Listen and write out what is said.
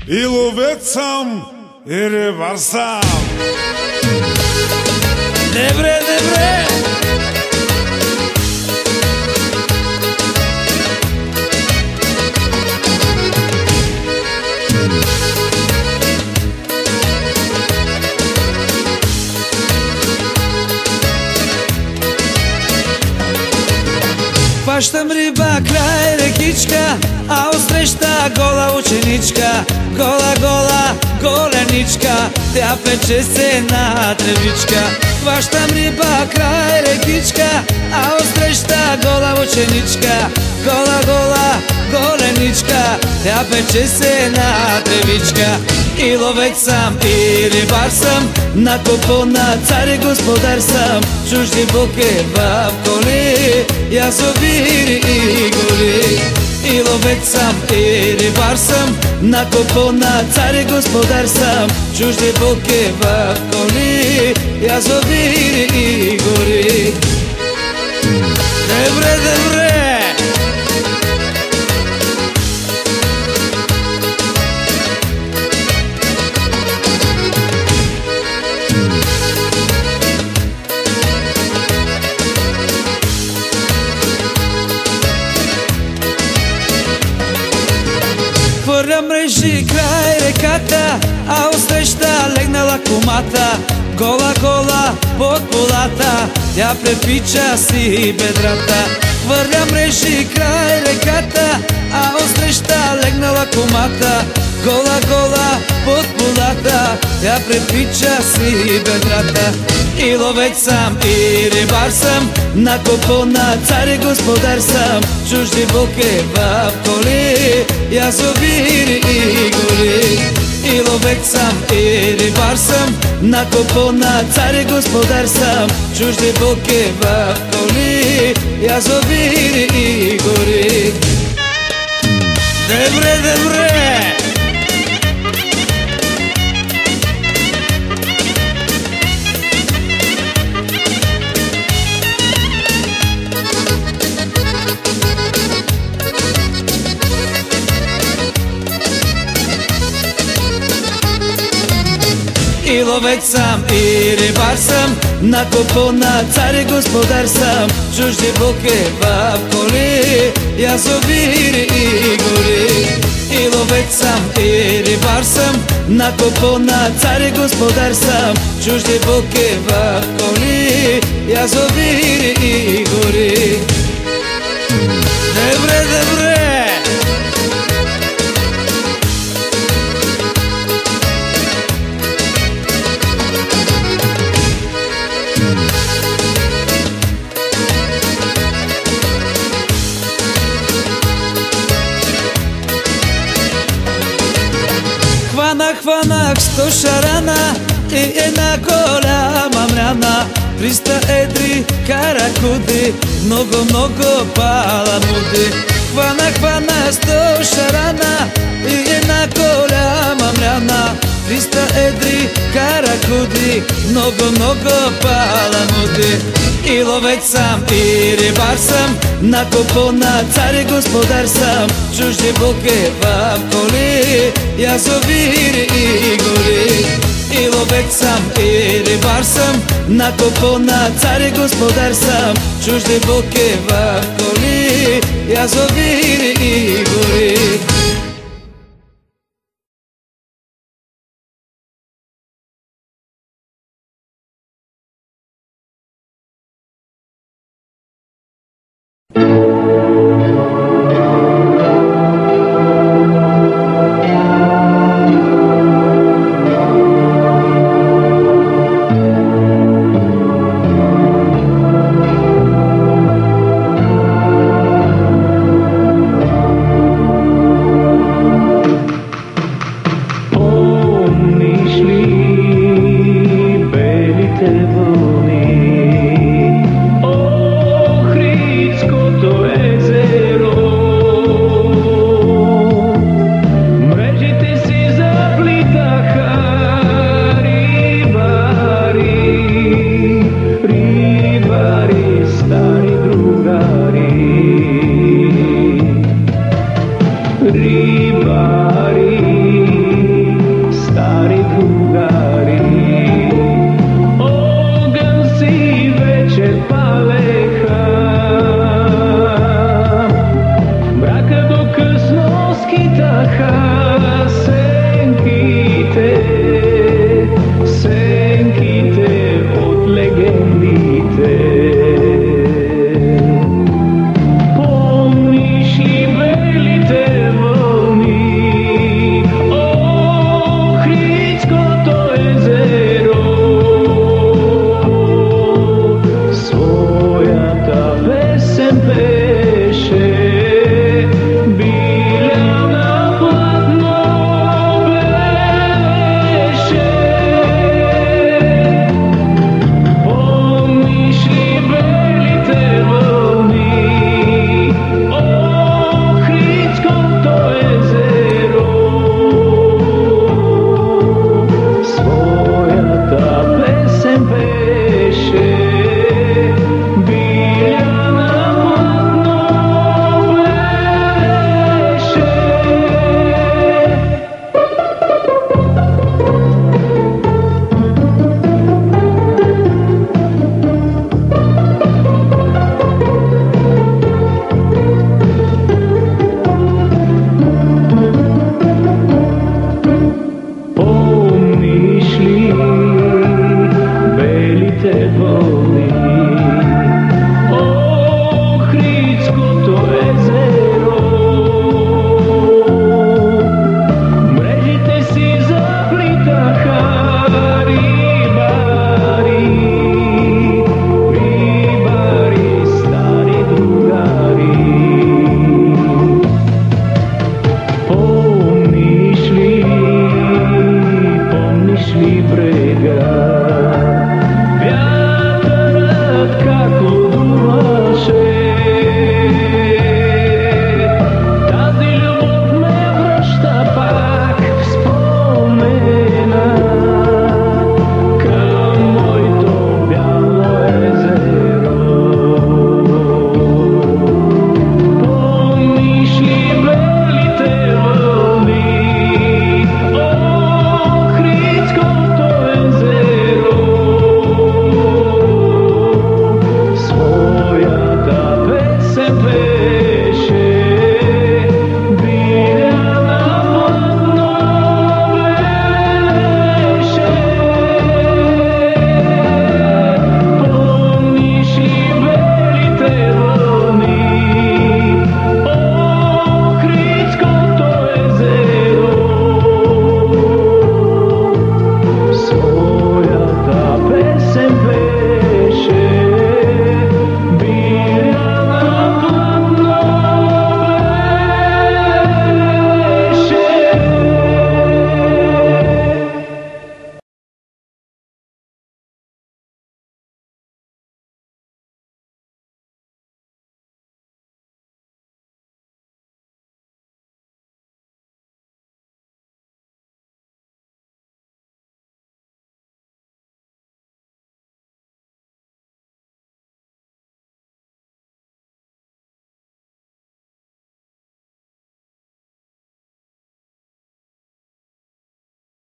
И ловец съм, и рибар съм. Добре, добре. Хващам риба край рекичка, а отсреща гола ученичка. Гола, гола, голеничка, тя пече се на тревичка. Хващам риба край рекичка, а отсреща гола ученичка. Гола, гола, голеничка, тя пече се на тревичка. И ловец съм, и рибар съм, на купона цар и господар съм. Чужди буки в коли, язовири и гори. И ловец съм, и рибар съм, на купона цар и господар съм. Чужди буки в коли, язовири и гори. Добре, добре. Хвърля мрежи край реката, а отсреща легнала кумата. Гола, гола под полата, тя препича си бедрата. Хвърля мрежи край реката, а отсреща легнала кумата. Гола, гола под полата, тя препича си бедрата. И ловец съм, и рибар съм, на купона цар и господар съм. Чужди буки в коли, язовири и гори. И ловец съм, и рибар съм, на купона цар и господар съм. Чужди буки в коли, язовири и гори. Добре, добре. И ловец съм, и рибар съм, на купона цар и господар съм. Чужди буки в коли, язовири и гори. И ловец съм, и рибар съм, на купона цар и господар съм. Чужди буки в коли, язовири и гори. Добре, добре. Хванах 100 шарана и една голяма мряна. 300 едри каракуди, много паламуди. Хванах 100 шарана и една голяма мряна. 300 едри каракуди, много паламуди. И ловец съм, и рибар съм, на купона цар и господар съм. Чужди буки в коли, язовири и гори. И ловец съм, и рибар съм, на купона цар и господар съм. Чужди буки в коли, язовири и гори. другари.